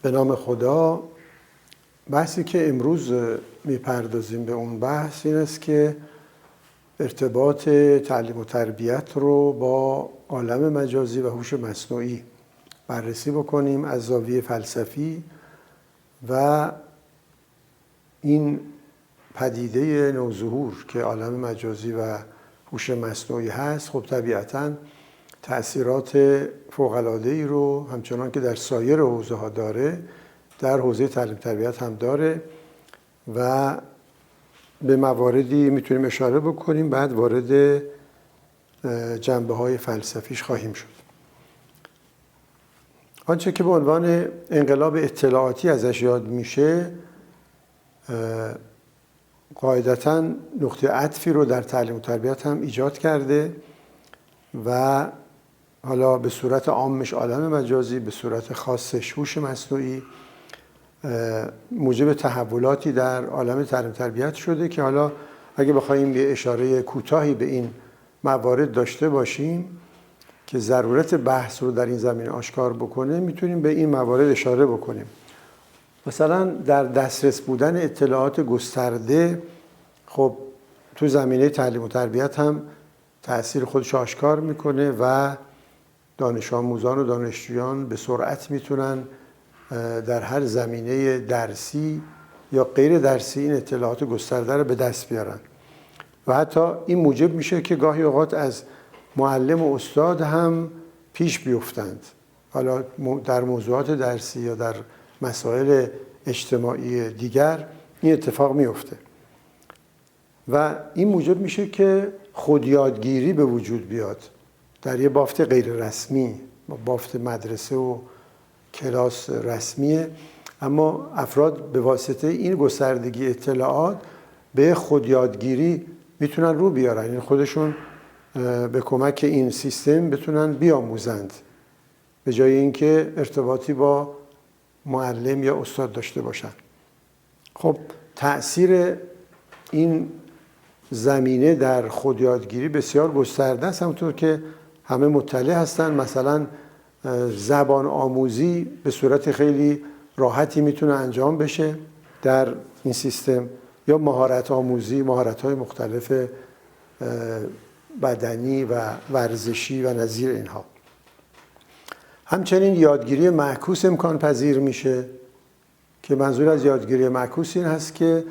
به نام خدا. بحثی که امروز میپردازیم به اون بحث این است که ارتباط تعلیم و تربیت رو با عالم مجازی و هوش مصنوعی بررسی بکنیم از زاویه فلسفی و این پدیده نوظهور که عالم مجازی و هوش مصنوعی هست خب طبیعتاً تأثیرات فوق‌العاده‌ای رو همچنان که در سایر حوزه‌ها داره در حوزه تعلیم تربیت هم داره و به مواردی میتونیم اشاره بکنیم، بعد وارد جنبه‌های فلسفیش خواهیم شد. آنچه که به عنوان انقلاب اطلاعاتی ازش یاد میشه قاعدتاً نقطه عطفی رو در تعلیم و تربیت هم ایجاد کرده و حالا به صورت عامش عالم مجازی، به صورت خاصش هوش مصنوعی موجب تحولاتی در عالم تعلیم تربیت شده که حالا اگه بخوایم یه اشاره کوتاهی به این موارد داشته باشیم که ضرورت بحث رو در این زمینه آشکار بکنه، میتونیم به این موارد اشاره بکنیم. مثلا در دسترس بودن اطلاعات گسترده خب تو زمینه تعلیم و تربیت هم تأثیر خودش آشکار میکنه و دانش آموزان و دانشجویان به سرعت میتونن در هر زمینه درسی یا غیر درسی این اطلاعات گسترده رو به دست بیارن و حتی این موجب میشه که گاهی اوقات از معلم و استاد هم پیش بیفتند، حالا در موضوعات درسی یا در مسائل اجتماعی دیگر این اتفاق میفته و این موجب میشه که خودیادگیری به وجود بیاد در یه بافت غیر رسمی، بافت مدرسه و کلاس رسمیه، اما افراد به واسطه این گستردگی اطلاعات به خودیادگیری میتونن رو بیارن، یعنی خودشون به کمک این سیستم بتونن بیاموزند به جای اینکه ارتباطی با معلم یا استاد داشته باشن. خب تأثیر این زمینه در خودیادگیری بسیار گسترده است، همونطور که همه مطلع هستن. مثلا زبان آموزی به صورت خیلی راحتی میتونه انجام بشه در این سیستم، یا مهارت آموزی، مهارت‌های مختلف بدنی و ورزشی و نظیر اینها. همچنین یادگیری معکوس امکان پذیر میشه که منظور از یادگیری معکوس این هست که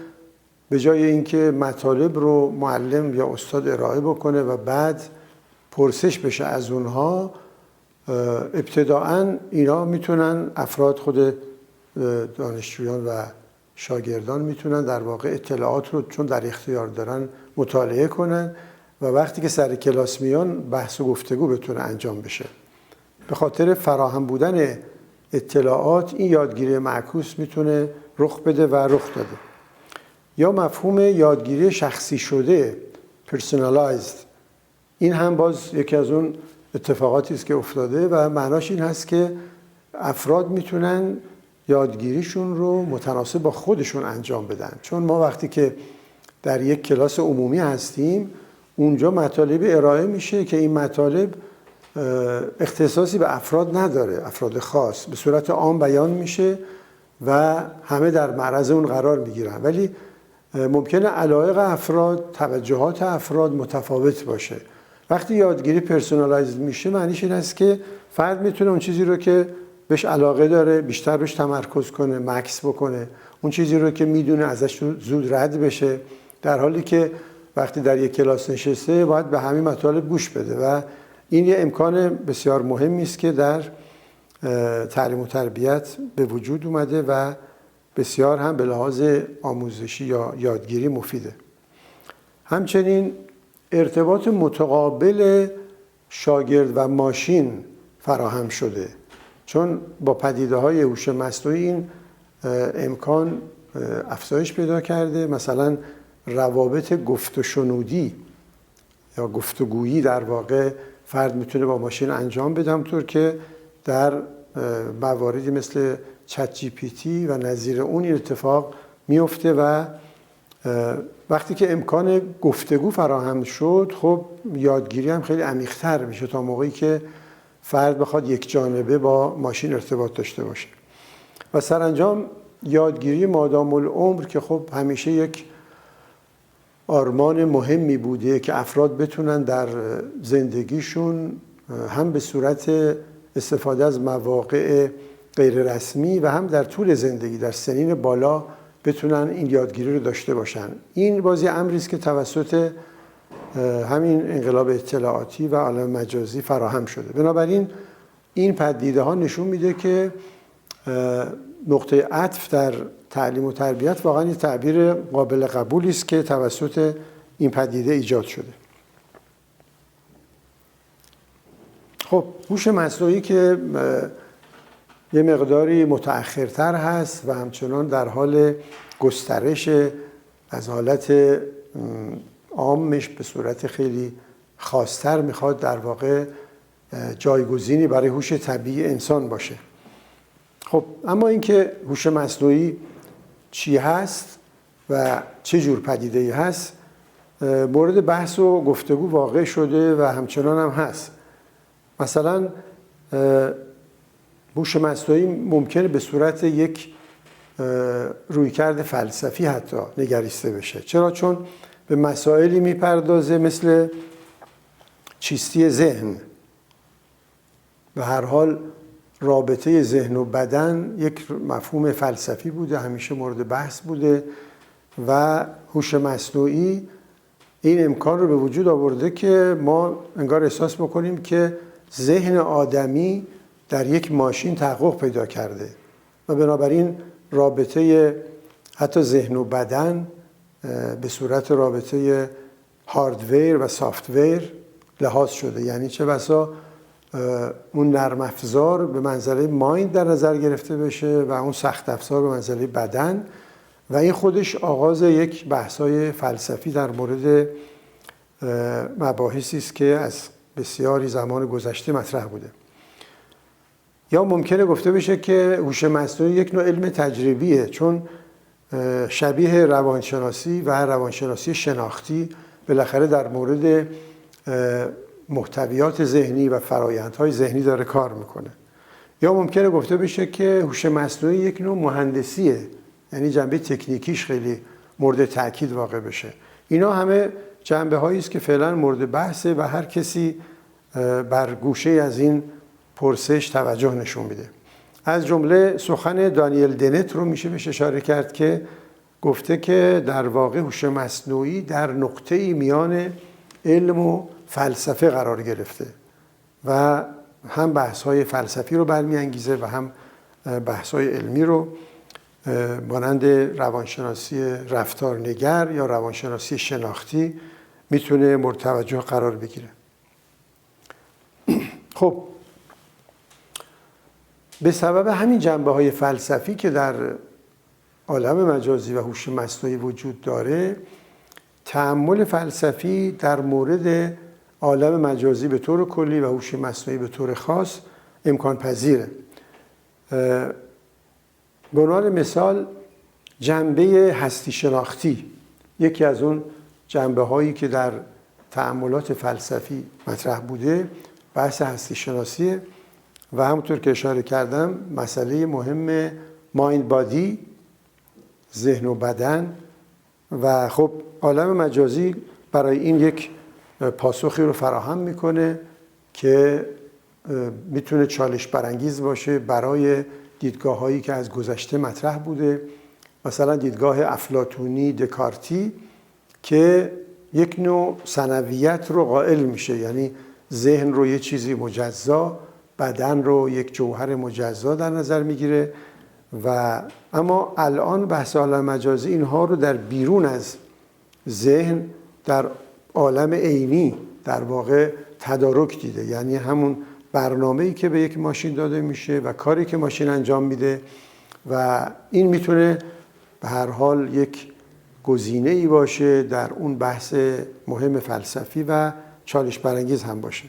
به جای اینکه مطالب رو معلم یا استاد ارائه بکنه و بعد پرسش بشه از اونها، ابتداعاً اینا میتونن افراد خود دانشجویان و شاگردان میتونن در واقع اطلاعات رو چون در اختیار دارن مطالعه کنن و وقتی که سر کلاس میان بحث و گفتگو بتونه انجام بشه. به خاطر فراهم بودن اطلاعات این یادگیری معکوس میتونه رخ بده و رخ داده. یا مفهوم یادگیری شخصی شده، personalized، این هم باز یکی از اون اتفاقاتی است که افتاده و معناش این هست که افراد میتونن یادگیریشون رو متناسب با خودشون انجام بدن. چون ما وقتی که در یک کلاس عمومی هستیم اونجا مطالب ارائه میشه که این مطالب اختصاصی به افراد نداره، افراد خاص، به صورت عام بیان میشه و همه در معرض اون قرار میگیرن، ولی ممکنه علایق افراد، توجهات افراد متفاوت باشه. وقتی یادگیری پرسونالایزد میشه معنیش این است که فرد میتونه اون چیزی رو که بهش علاقه داره بیشتر بهش تمرکز کنه، مکث بکنه، اون چیزی رو که میدونه ازش زود رد بشه، در حالی که وقتی در یک کلاس نشسته باید به همین مطالب گوش بده و این یه امکان بسیار مهمی است که در تعلیم و تربیت به وجود اومده و بسیار هم به لحاظ آموزشی یا یادگیری مفیده. همچنین ارتباط متقابل شاگرد و ماشین فراهم شده، چون با پدیده‌های هوش مصنوعی این امکان افزایش پیدا کرده. مثلا روابط گفت و شنودی یا گفتگویی در واقع فرد میتونه با ماشین انجام بده، همونطور که در مواردی مثل چت جی پی تی و نظیر اون این اتفاق میفته و وقتی که امکان گفتگو فراهم شد خب یادگیری هم خیلی عمیق‌تر میشه تا موقعی که فرد بخواد یک جانبه با ماشین ارتباط داشته باشه. و سرانجام یادگیری مادام العمر که خب همیشه یک آرمان مهمی بوده که افراد بتونن در زندگیشون هم به صورت استفاده از مواقع غیر رسمی و هم در طول زندگی در سنین بالا بتونن این یادگیری رو داشته باشن. این بازی امری است که توسط همین انقلاب اطلاعاتی و عالم مجازی فراهم شده. بنابراین این پدیده ها نشون میده که نقطه عطف در تعلیم و تربیت واقعا یه تعبیر قابل قبولی است که توسط این پدیده ایجاد شده. خب هوش مصنوعی که یه مقداری متأخرتر هست و همچنان در حال گسترش از حالت عامش به صورت خیلی خاص‌تر میخواد در واقع جایگزینی برای هوش طبیعی انسان باشه. خب اما اینکه هوش مصنوعی چی هست و چه جور پدیده‌ای هست مورد بحث و گفتگو واقع شده و همچنان هم هست. مثلا هوش مصنوعی ممکنه به صورت یک رویکرد فلسفی حتی نگریسته بشه. چرا؟ چون به مسائلی میپردازه مثل چیستی ذهن. به هر حال رابطه ذهن و بدن یک مفهوم فلسفی بوده، همیشه مورد بحث بوده و هوش مصنوعی این امکان رو به وجود آورده که ما انگار احساس بکنیم که ذهن آدمی در یک ماشین تحقق پیدا کرده و بنابراین رابطه حتی ذهن و بدن به صورت رابطه هاردویر و سافتویر لحاظ شده. یعنی چه بسا اون نرم افزار به منزله مایند در نظر گرفته بشه و اون سخت افزار به منزله بدن و این خودش آغاز یک بحث‌های فلسفی در مورد مباحثی است که از بسیاری زمان گذشته مطرح بوده. یا ممکنه گفته بشه که هوش مصنوعی یک نوع علم تجریبیه، چون شبیه روانشناسی و روانشناسی شناختی بالاخره در مورد محتویات ذهنی و فرایندهای ذهنی داره کار میکنه. یا ممکنه گفته بشه که هوش مصنوعی یک نوع مهندسیه، یعنی جنبه تکنیکیش خیلی مورد تاکید واقع بشه. اینا همه جنبه هایی است که فعلا مورد بحثه و هر کسی بر گوشه از این پرسش توجه نشون میده. از جمله سخن دانیل دنت رو میشه بهش اشاره کرد که گفته که در واقع هوش مصنوعی در نقطه‌ای میان علم و فلسفه قرار گرفته و هم بحث‌های فلسفی رو برمی‌انگیزه و هم بحث‌های علمی رو مانند روانشناسی رفتارنگر یا روانشناسی شناختی میتونه مورد توجه قرار بگیره. خب به سبب همین جنبه‌های فلسفی که در عالم مجازی و هوش مصنوعی وجود داره، تأمل فلسفی در مورد عالم مجازی به طور کلی و هوش مصنوعی به طور خاص امکان پذیره. به عنوان مثال جنبه هستی شناختی یکی از اون جنبه هایی که در تأملات فلسفی مطرح بوده بحث هستی شناسیه و همونطور که اشاره کردم مسئله مهم مایند بادی، ذهن و بدن، و خب عالم مجازی برای این یک پاسخی رو فراهم میکنه که میتونه چالش برانگیز باشه برای دیدگاه هایی که از گذشته مطرح بوده، مثلا دیدگاه افلاطونی دکارتی که یک نوع ثانویت رو قائل میشه، یعنی ذهن رو یه چیزی مجزا، بدن رو یک جوهر مجزا در نظر میگیره و اما الان بحث عالم مجازی اینها رو در بیرون از ذهن در عالم عینی در واقع تدارک دیده، یعنی همون برنامه‌ای که به یک ماشین داده میشه و کاری که ماشین انجام میده و این میتونه به هر حال یک گزینه‌ای باشه در اون بحث مهم فلسفی و چالش برانگیز هم باشه.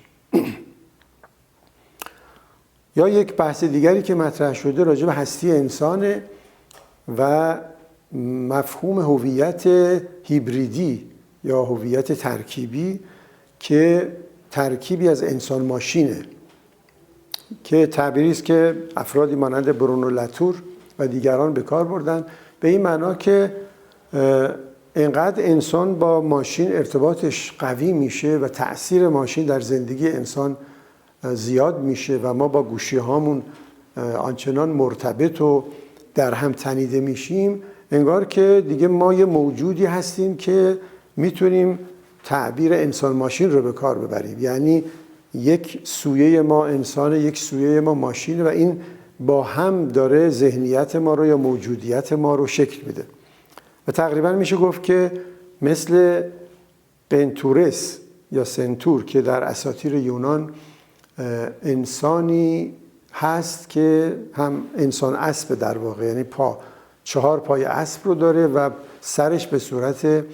یا یک بحث دیگری که مطرح شده راجع به هستی انسانه و مفهوم هویت هیبریدی یا هویت ترکیبی که ترکیبی از انسان ماشینه، که تعبیری است که افرادی مانند برونو لاتور و دیگران به کار بردن، به این معنا که اینقدر انسان با ماشین ارتباطش قوی میشه و تأثیر ماشین در زندگی انسان زیاد میشه و ما با گوشی هامون آنچنان مرتبط و در هم تنیده میشیم، انگار که دیگه ما یه موجودی هستیم که میتونیم تعبیر انسان ماشین رو به کار ببریم. یعنی یک سویه ما انسان، یک سویه ما ماشین، و این با هم داره ذهنیت ما رو یا موجودیت ما رو شکل میده. و تقریبا میشه گفت که مثل قنطورس یا سنتور که در اساطیر یونان انسانی هست که هم انسان اسب در واقع، یعنی 4 پای اسب رو داره و سرش به صورت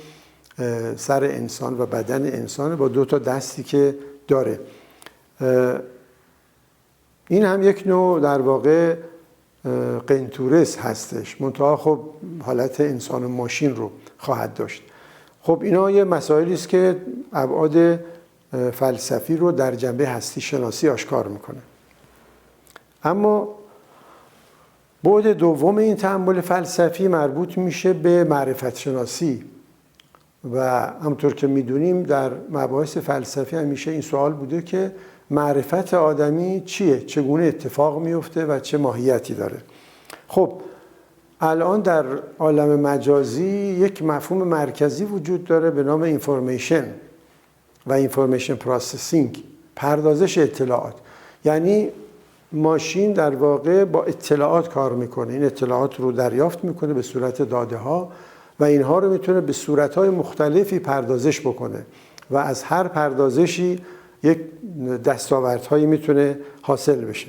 سر انسان و بدن انسان با 2 تا دستی که داره. این هم یک نوع در واقع قنطورس هستش، منتها خب حالت انسان و ماشین رو خواهد داشت. خب اینا یه مسائلی است که ابعاد فلسفی رو در جنبه هستی شناسی آشکار میکنه. اما بعد دوم این تأمل فلسفی مربوط میشه به معرفت شناسی و همونطور که میدونیم در مباحث فلسفی همیشه این سوال بوده که معرفت آدمی چیه؟ چگونه اتفاق میفته و چه ماهیتی داره؟ خب الان در عالم مجازی یک مفهوم مرکزی وجود داره به نام اینفورمیشن و اینفورمیشن پروسسینگ، پردازش اطلاعات. یعنی ماشین در واقع با اطلاعات کار میکنه، این اطلاعات رو دریافت میکنه به صورت داده ها و اینها رو میتونه به صورتهای مختلفی پردازش بکنه و از هر پردازشی یک دستاوردهایی میتونه حاصل بشه.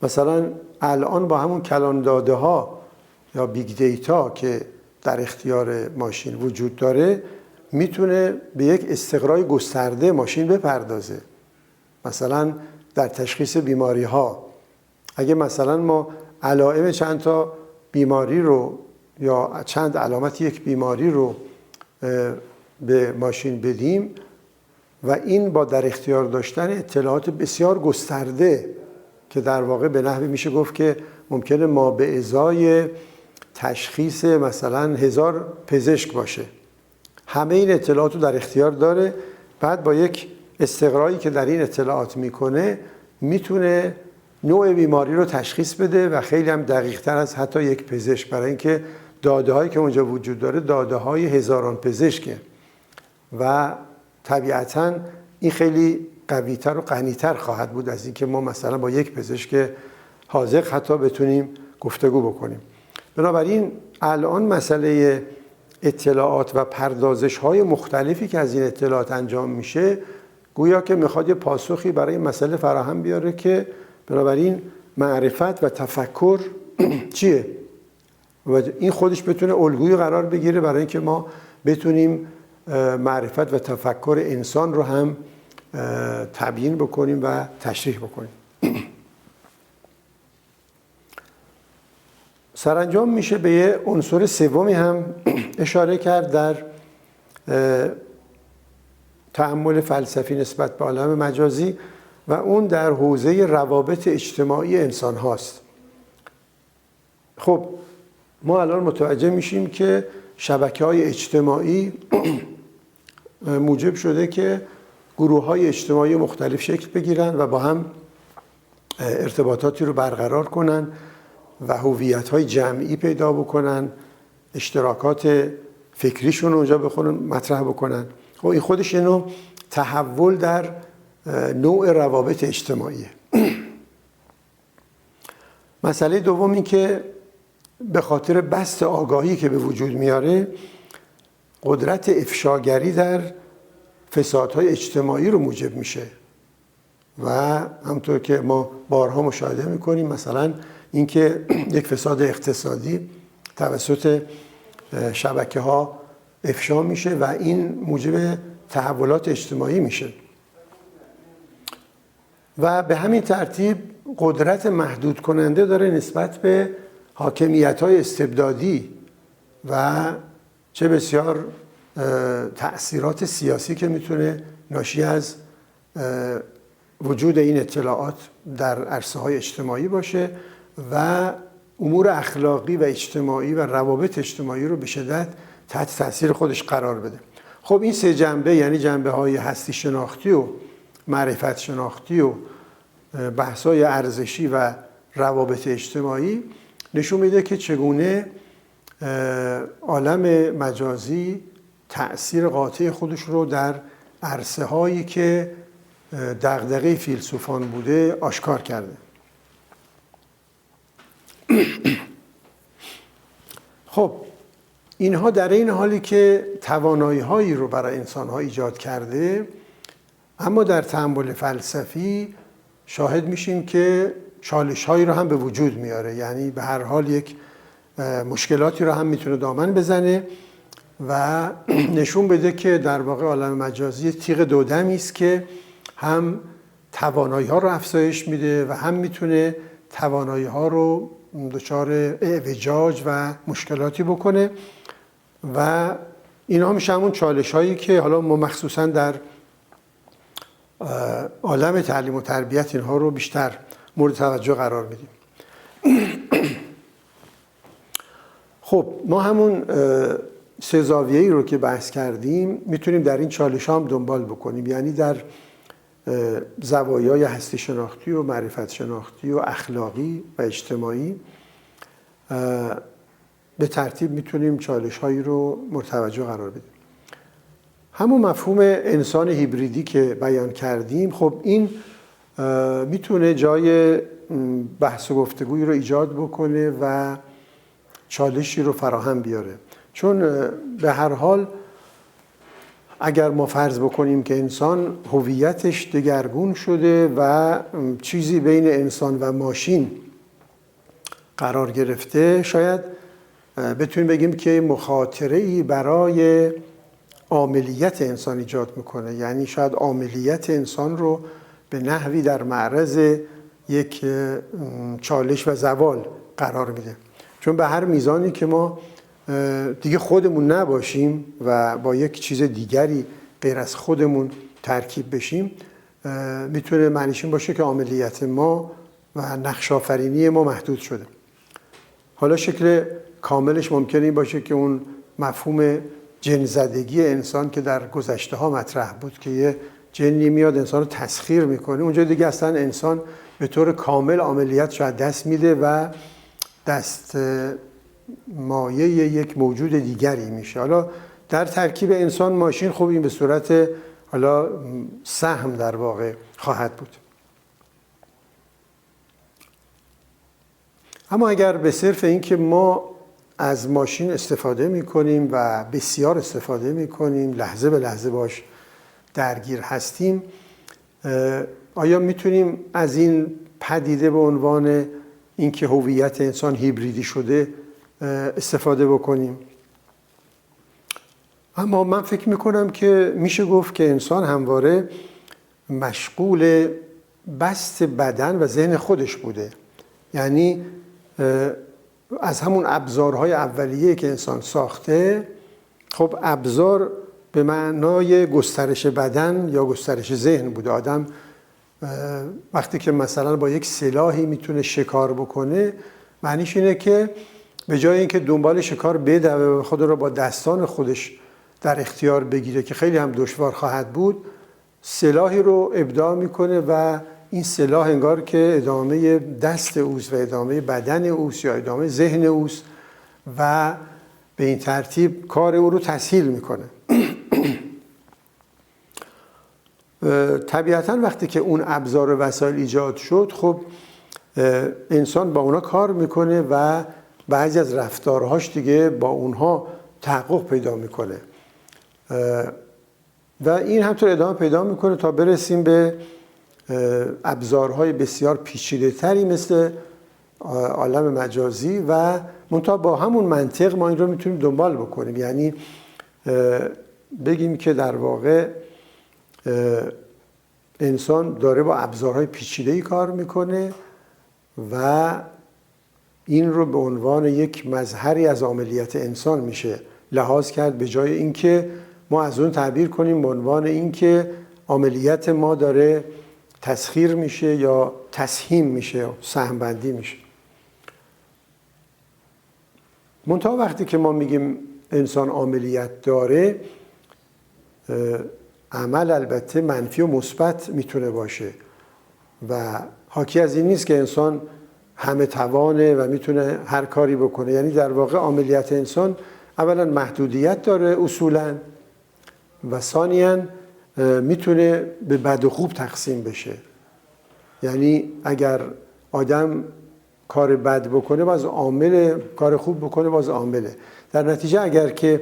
مثلا الان با همون کلان داده ها یا بیگ دیتا که در اختیار ماشین وجود داره میتونه به یک استقرای گسترده ماشین بپردازه. مثلا در تشخیص بیماری ها، اگه مثلا ما علائم چند تا بیماری رو یا چند علامت یک بیماری رو به ماشین بدیم و این با در اختیار داشتن اطلاعات بسیار گسترده که در واقع به نحوی میشه گفت که ممکنه ما به ازای تشخیص مثلا 1000 پزشک باشه، همه این اطلاعات رو در اختیار داره، بعد با یک استقرایی که در این اطلاعات میکنه میتونه نوع بیماری رو تشخیص بده و خیلی هم دقیق تر از حتی یک پزشک، برای اینکه داده هایی که اونجا وجود داره داده های هزاران پزشکه و طبیعتاً این خیلی قوی‌تر و غنی‌تر خواهد بود از اینکه ما مثلا با یک پزشک حاذق حتی بتونیم گفتگو بکنیم. بنابراین الان مسئله اطلاعات و پردازش‌های مختلفی که از این اطلاعات انجام میشه گویا که میخواد یه پاسخی برای این مسئله فراهم بیاره که بنابراین معرفت و تفکر چیه و این خودش بتونه الگویی قرار بگیره برای اینکه ما بتونیم معرفت و تفکر انسان رو هم تبیین بکنیم و تشریح بکنیم. سرانجام میشه به یه عنصر سومی هم اشاره کرد در تأمل فلسفی نسبت به عالم مجازی و اون در حوزه روابط اجتماعی انسان هاست. خب ما الان متوجه میشیم که شبکه‌های اجتماعی موجب شده که گروه‌های اجتماعی مختلف شکل بگیرن و با هم ارتباطاتی رو برقرار کنن و هویت‌های جمعی پیدا بکنن، اشتراکات فکریشون اونجا بخونن مطرح بکنن. خب این خودش یه نوع تحول در نوع روابط اجتماعیه. مسئله دوم این که به خاطر بسط آگاهی که به وجود میاره قدرت افشاگری در فسادهای اجتماعی رو موجب میشه و همونطور که ما بارها مشاهده میکنیم مثلا اینکه یک فساد اقتصادی توسط شبکه ها افشا میشه و این موجب تحولات اجتماعی میشه و به همین ترتیب قدرت محدود کننده داره نسبت به حاکمیت‌های استبدادی و چه بسیار تأثیرات سیاسی که میتونه ناشی از وجود این اطلاعات در عرصه‌های اجتماعی باشه و امور اخلاقی و اجتماعی و روابط اجتماعی رو به شدت تحت تاثیر خودش قرار بده. خب این سه جنبه، یعنی جنبه های هستی شناختی و معرفت شناختی و بحث های ارزشی و روابط اجتماعی، نشون میده که چگونه عالم مجازی تأثیر قاطع خودش رو در عرصه هایی که دغدغه فیلسوفان بوده آشکار کرده. خب اینها در این حالی که توانایی هایی رو برای انسان ها ایجاد کرده، اما در تأمل فلسفی شاهد میشیم که چالش هایی رو هم به وجود میاره. یعنی به هر حال یک مشکلاتی رو هم میتونه دامن بزنه و نشون بده که در واقع عالم مجازی تیغ دودمی است که هم توانایی ها رو افزایش میده و هم میتونه توانایی ها رو دچار اعوجاج و مشکلاتی بکنه و اینها میشه همون چالش هایی که حالا ما مخصوصا در عالم تعلیم و تربیت اینها رو بیشتر مورد توجه قرار میدیم. خب ما همون سه زاویه‌ای رو که بحث کردیم میتونیم در این چالش ها هم دنبال بکنیم، یعنی در زوایای هستی شناختی و معرفت شناختی و اخلاقی و اجتماعی به ترتیب میتونیم چالش هایی رو مورد توجه قرار بدیم. همون مفهوم انسان هیبریدی که بیان کردیم، خب این میتونه جای بحث و گفتگویی رو ایجاد بکنه و چالشی رو فراهم بیاره، چون به هر حال اگر ما فرض بکنیم که انسان هویتش دگرگون شده و چیزی بین انسان و ماشین قرار گرفته، شاید بتونیم بگیم که مخاطره‌ای برای عاملیت انسان ایجاد میکنه. یعنی شاید عاملیت انسان رو به نحوی در معرض یک چالش و زوال قرار میده، چون به هر میزانی که ما دیگه خودمون نباشیم و با یک چیز دیگری غیر از خودمون ترکیب بشیم، میتونه معنیش این باشه که عملیات ما و نقش آفرینی ما محدود شده. حالا شکل کاملش ممکنه این باشه که اون مفهوم جن‌زدگی انسان که در گذشته ها مطرح بود که یه جنی میاد انسان رو تسخیر میکنه، اونجا دیگه اصلا انسان به طور کامل عملیات شاید دست میده و دست مایه یک موجود دیگری میشه. حالا در ترکیب انسان ماشین، خب این به صورت حالا سهم در واقع خواهد بود. اما اگر به صرف این که ما از ماشین استفاده میکنیم و بسیار استفاده میکنیم، لحظه به لحظه باش درگیر هستیم، آیا میتونیم از این پدیده به عنوان اینکه هویت انسان هیبریدی شده استفاده بکنیم؟ اما من فکر میکنم که میشه گفت که انسان همواره مشغول بسط بدن و ذهن خودش بوده. یعنی از همون ابزارهای اولیه که انسان ساخته، خب ابزار به معنای گسترش بدن یا گسترش ذهن بوده. آدم وقتی که مثلا با یک سلاحی میتونه شکار بکنه، معنیش اینه که به جای اینکه دنبال شکار بدوه و خود رو با دستان خودش در اختیار بگیره که خیلی هم دشوار خواهد بود، سلاحی رو ابداع میکنه و این سلاح انگار که ادامه دست اوست و ادامه بدن اوست یا ادامه ذهن اوست و به این ترتیب کار او رو تسهیل میکنه. طبیعتاً وقتی که اون ابزار و وسایل ایجاد شد، خب انسان با اونا کار میکنه و بعضی از رفتارهاش دیگه با اونها تحقق پیدا میکنه و این همطور ادامه پیدا میکنه تا برسیم به ابزارهای بسیار پیچیده تری مثل عالم مجازی و منتها با همون منطق ما این رو میتونیم دنبال بکنیم. یعنی بگیم که در واقع انسان داره با ابزارهای پیچیده‌ای کار میکنه و این رو به عنوان یک مظهری از عملیات انسان میشه لحاظ کرد، به جای اینکه ما از اون تعبیر کنیم به عنوان اینکه عملیات ما داره تسخیر میشه یا تسهیم میشه یا سهم بندی میشه. منتها وقتی که ما میگیم انسان عاملیت داره، عمل البته منفی و مثبت میتونه باشه و حاکی از این نیست که انسان همه توانه و میتونه هر کاری بکنه. یعنی در واقع عاملیت انسان اولا محدودیت داره اصولا و ثانیاً میتونه به بد و خوب تقسیم بشه. یعنی اگر آدم کار بد بکنه باز عامل، کار خوب بکنه باز عامله. در نتیجه اگر که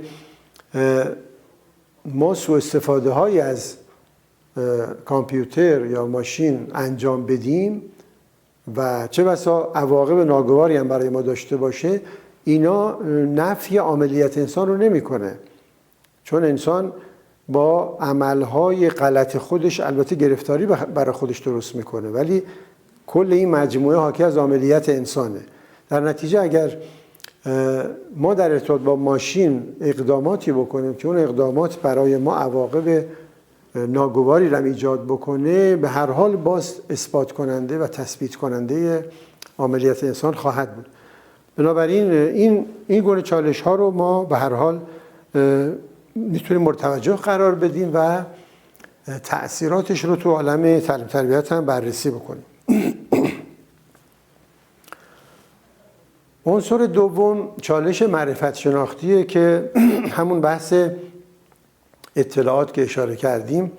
ما سوء استفاده های از کامپیوتر یا ماشین انجام بدیم و چه بسا عواقب ناگواری هم برای ما داشته باشه، اینا نفی عاملیت انسان رو نمیکنه، چون انسان با عملهای غلط خودش البته گرفتاری برای خودش درست میکنه، ولی کل این مجموعه حاکی از عاملیت انسانه. در نتیجه اگر ما در ارتباط با ماشین اقداماتی بکنیم که اون اقدامات برای ما عواقب ناگواری را ایجاد بکنه، به هر حال باز اثبات کننده و تثبیت کننده عاملیت انسان خواهد بود. بنابراین این گونه چالش ها رو ما به هر حال میتونیم مورد توجه قرار بدیم و تأثیراتش رو تو عالم تعلیم تربیت هم بررسی بکنیم. عنصر دوم چالش معرفت شناختیه که همون بحث اطلاعات که اشاره کردیم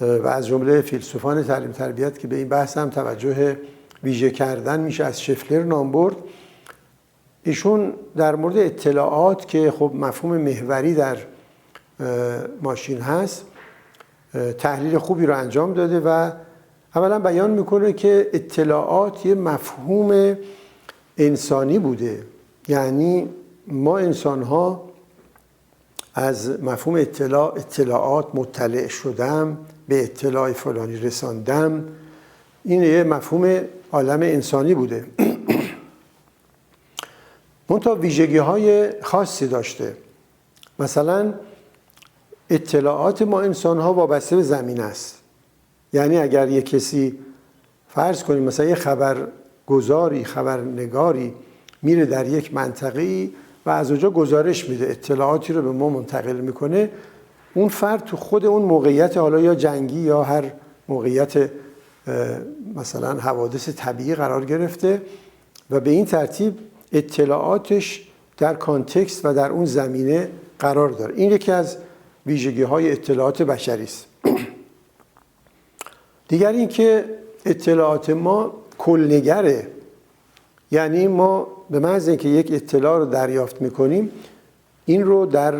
و از جمله فیلسوفان تعلیم تربیت که به این بحث هم توجه ویژه کردن میشه از شفلر نام برد. ایشون در مورد اطلاعات که خب مفهوم محوری در ماشین هست تحلیل خوبی رو انجام داده و اولا بیان میکنه که اطلاعات یه مفهوم انسانی بوده. یعنی ما انسان ها از مفهوم اطلاعات مطلع شدم، به اطلاع فلانی رساندم، این یه مفهوم عالم انسانی بوده. منتها ویژگی های خاصی داشته. مثلا اطلاعات ما انسان ها وابسته به زمین است. یعنی اگر یک کسی فرض کنیم مثلا یه خبرنگاری میره در یک منطقه‌ای و از اونجا گزارش میده، اطلاعاتی رو به ما منتقل میکنه، اون فرد تو خود اون موقعیت حالا یا جنگی یا هر موقعیت مثلا حوادث طبیعی قرار گرفته و به این ترتیب اطلاعاتش در کانتکست و در اون زمینه قرار داره. این یکی از ویژگی‌های اطلاعات بشری است. دیگر این که اطلاعات ما کلنگره. یعنی ما به محض اینکه یک اطلاع رو دریافت میکنیم این رو در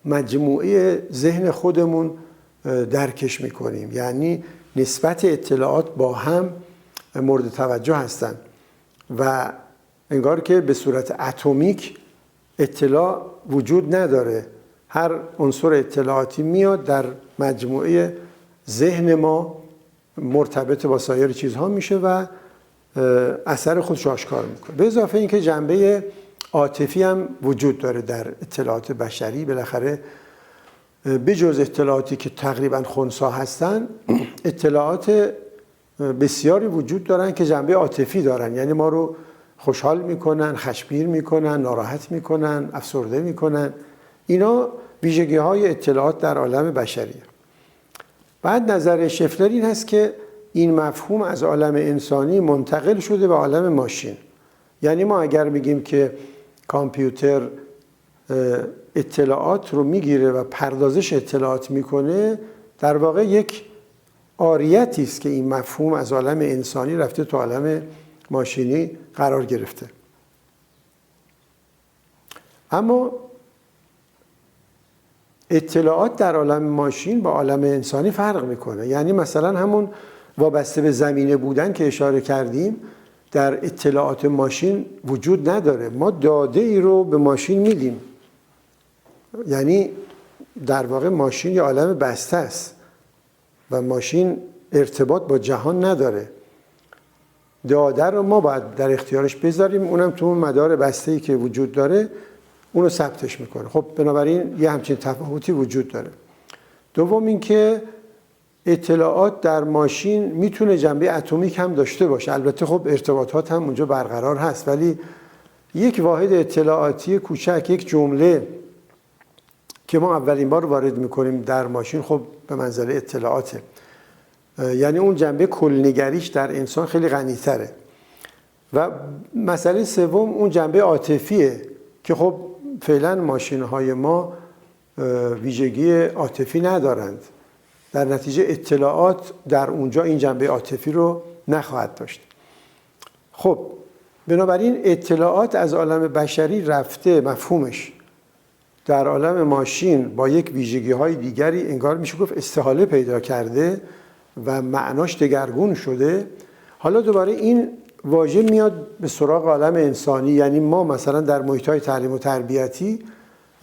مجموعه ذهن خودمون درکش میکنیم. یعنی نسبت اطلاعات با هم مورد توجه هستند و انگار که به صورت اتمیک اطلاع وجود نداره. هر عنصر اطلاعاتی میاد در مجموعه ذهن ما مرتبط با سایر چیزها میشه و اثر خودش آشکار میکنه. به اضافه اینکه جنبه عاطفی هم وجود داره در اطلاعات بشری. بالاخره بجز اطلاعاتی که تقریبا خنثی هستن، اطلاعات بسیاری وجود دارن که جنبه عاطفی دارن. یعنی ما رو خوشحال میکنن، خشمگین میکنن، ناراحت میکنن، افسرده میکنن. اینا ویژگی های اطلاعات در عالم بشریه. بعد نظر شفلر این هست که این مفهوم از عالم انسانی منتقل شده به عالم ماشین. یعنی ما اگر بگیم که کامپیوتر اطلاعات رو میگیره و پردازش اطلاعات میکنه، در واقع یک عاریتی است که این مفهوم از عالم انسانی رفته تو عالم ماشینی قرار گرفته. اما اطلاعات در عالم ماشین با عالم انسانی فرق میکنه. یعنی مثلا همون وابسته به زمینه بودن که اشاره کردیم در اطلاعات ماشین وجود نداره. ما داده ای رو به ماشین میدیم. یعنی در واقع ماشین یه عالم بسته است و ماشین ارتباط با جهان نداره. داده رو ما باید در اختیارش بذاریم، اونم تو اون مدار بسته‌ای که وجود داره اونو ثبتش میکنه. خب بنابراین یه همچین تفاوتی وجود داره. دوم این که اطلاعات در ماشین میتونه جنبه اتمیک هم داشته باشه. البته خب ارتباطات هم اونجا برقرار هست، ولی یک واحد اطلاعاتی کوچک، یک جمله که ما اولین بار وارد میکنیم در ماشین، خب به منزله اطلاعاته. یعنی اون جنبه کلنگریش در انسان خیلی غنی‌تره. و مسئله سوم اون جنبه عاطفیه که خب فعلا ماشین‌های ما ویژگی عاطفی ندارند. در نتیجه اطلاعات در اونجا این جنبه عاطفی رو نخواهد داشت. خب بنابراین اطلاعات از عالم بشری رفته، مفهومش در عالم ماشین با یک ویژگی‌های دیگری انگار میشه گفت استحاله پیدا کرده و معناش دگرگون شده. حالا دوباره این واژه میاد به سراغ عالم انسانی، یعنی ما مثلا در محیط‌های تعلیم و تربیتی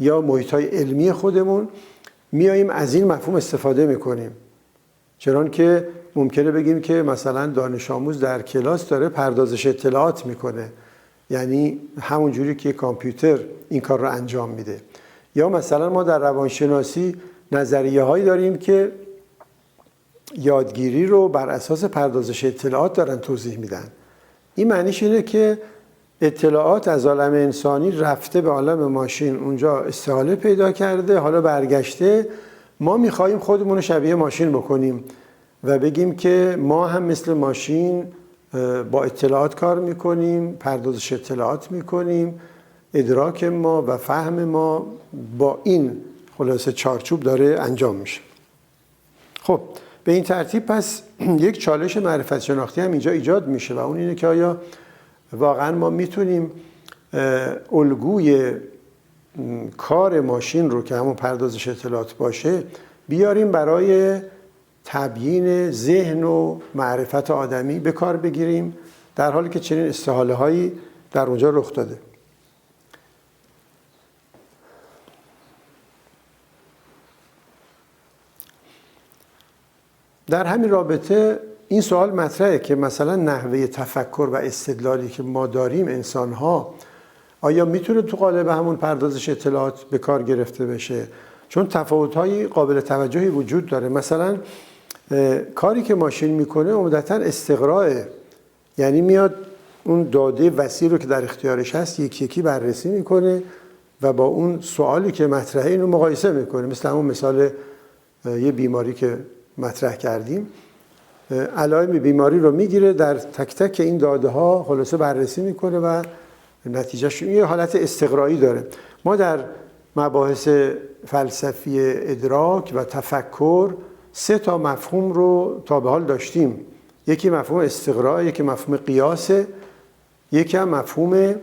یا محیط‌های علمی خودمون میاییم از این مفهوم استفاده میکنیم. چنان که ممکنه بگیم که مثلا دانش آموز در کلاس داره پردازش اطلاعات میکنه، یعنی همون جوری که کامپیوتر این کار رو انجام میده. یا مثلا ما در روانشناسی نظریه هایی داریم که یادگیری رو بر اساس پردازش اطلاعات دارن توضیح میدن. این معنیش اینه که اطلاعات از عالم انسانی رفته به عالم ماشین، اونجا استحاله پیدا کرده، حالا برگشته. ما میخواییم خودمون رو شبیه ماشین بکنیم و بگیم که ما هم مثل ماشین با اطلاعات کار میکنیم، پردازش اطلاعات میکنیم، ادراک ما و فهم ما با این خلاصه چارچوب داره انجام میشه. خب به این ترتیب پس یک چالش معرفت شناختی هم اینجا ایجاد میشه و اون اینه که آیا واقعا ما میتونیم الگوی کار ماشین رو که همون پردازش اطلاعات باشه بیاریم برای تبیین ذهن و معرفت آدمی به کار بگیریم، در حالی که چنین استحاله هایی در اونجا رخ داده. در همین رابطه این سوال مطرحه که مثلا نحوه تفکر و استدلالی که ما داریم انسان‌ها آیا میتونه تو قالب همون پردازش اطلاعات به کار گرفته بشه؟ چون تفاوت‌های قابل توجهی وجود داره. مثلا کاری که ماشین میکنه عمدتاً استقراءه، یعنی میاد اون داده وسیع رو که در اختیارش هست یکی یکی بررسی میکنه و با اون سوالی که مطرحه اینو مقایسه میکنه. مثل همون مثال یه بیماری که مطرح کردیم، علائم بیماری رو میگیره، در تک تک این داده ها خلاصه بررسی میکنه و نتیجهش یه حالت استقرایی داره. ما در مباحث فلسفی ادراک و تفکر 3 تا مفهوم رو تا به حال داشتیم. یکی مفهوم استقرا، یکی مفهوم قیاسه، یکی هم مفهوم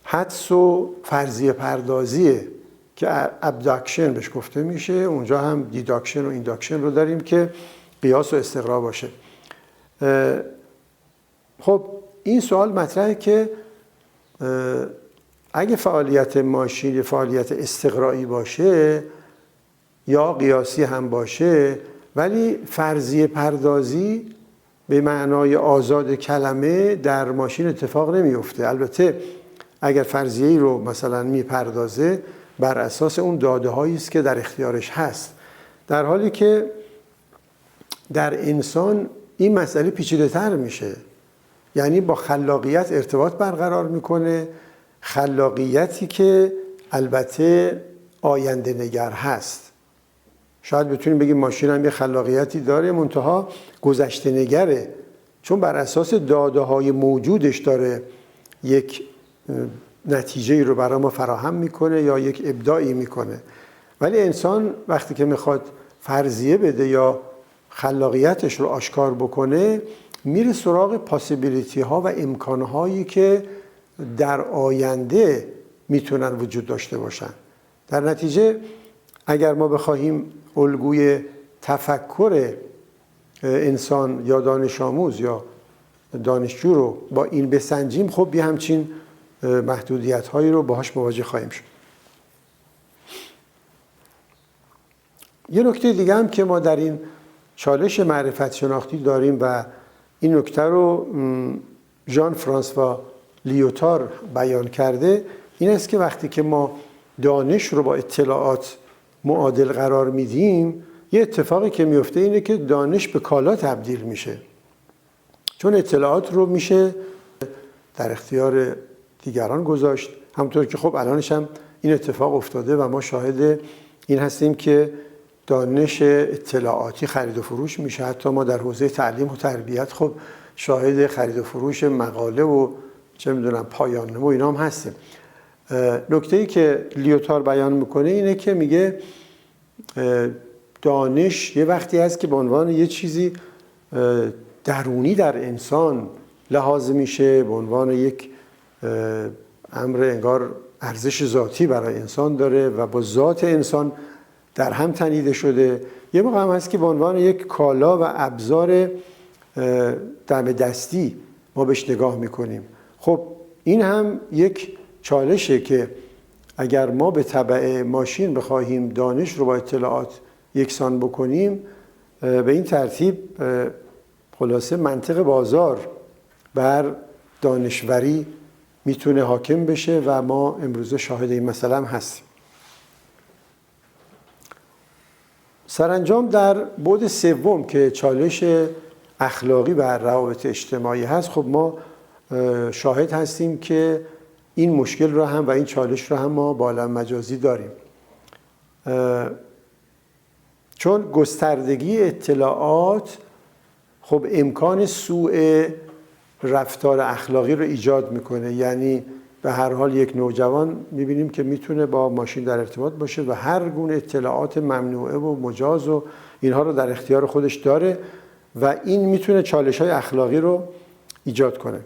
حدس و فرضیه پردازیه که ابداکشن بهش گفته میشه. اونجا هم دیداکشن و اینداکشن رو داریم که قیاس و استقرا باشه. خب این سوال مطرحه که اگه فعالیت ماشین فعالیت استقرایی باشه یا قیاسی هم باشه، ولی فرضیه پردازی به معنای آزاد کلمه در ماشین اتفاق نمیفته. البته اگر فرضیه‌ای رو مثلا میپردازه بر اساس اون داده هایی است که در اختیارش هست، در حالی که در انسان این مسئله پیچیده تر میشه. یعنی با خلاقیت ارتباط برقرار میکنه، خلاقیتی که البته آینده نگر هست. شاید بتونیم بگیم ماشین هم یه خلاقیتی داره، منتها گذشته نگره، چون بر اساس داده های موجودش داره یک نتیجه رو برای ما فراهم میکنه یا یک ابداعی میکنه. ولی انسان وقتی که میخواد فرضیه بده یا خلاقیتش رو آشکار بکنه، میره سراغ پاسیبیلیتی ها و امکان هایی که در آینده میتونن وجود داشته باشن. در نتیجه اگر ما بخواهیم الگوی تفکر انسان یا دانش آموز یا دانشجو رو با این بسنجیم، خب یه همچین محدودیت هایی رو باهاش مواجه خواهیم شد. یه نکته دیگه هم که ما در این چالش معرفت شناختی داریم و این نکته رو ژان فرانسوا لیوتار بیان کرده، این است که وقتی که ما دانش رو با اطلاعات معادل قرار میدیم، یه اتفاقی که میفته اینه که دانش به کالا تبدیل میشه. چون اطلاعات رو میشه در اختیار دیگران گذاشت. همونطور که خب الانش هم این اتفاق افتاده و ما شاهد این هستیم که دانش اطلاعاتی خرید و فروش میشه. حتی ما در حوزه تعلیم و تربیت خب شاهد خرید و فروش مقاله و چه میدونم پایان نامه و اینا هم هستیم. نکته‌ای که لیوتار بیان میکنه اینه که میگه دانش یه وقتی هست که به عنوان یه چیزی درونی در انسان لحاظ میشه، به عنوان یک امر انگار ارزش ذاتی برای انسان داره و با ذات انسان در هم تنیده شده. یه موقع هم هست که به عنوان یک کالا و ابزار دم دستی ما بهش نگاه میکنیم. خب این هم یک چالشه که اگر ما به تبع ماشین بخواهیم دانش رو با اطلاعات یکسان بکنیم، به این ترتیب خلاصه منطق بازار بر دانشوری میتونه حاکم بشه و ما امروزه شاهد این مسئله هم هستیم. سرانجام در بعد سوم که چالش اخلاقی بر روابط اجتماعی هست، خب ما شاهد هستیم که این مشکل رو هم و این چالش رو هم ما با عالم مجازی داریم، چون گستردگی اطلاعات خب امکان سوء رفتار اخلاقی رو ایجاد میکنه. یعنی به هر حال یک نوجوان میبینیم که میتونه با ماشین در ارتباط باشه و هر گونه اطلاعات ممنوعه و مجاز و اینها رو در اختیار خودش داره و این میتونه چالش‌های اخلاقی رو ایجاد کنه.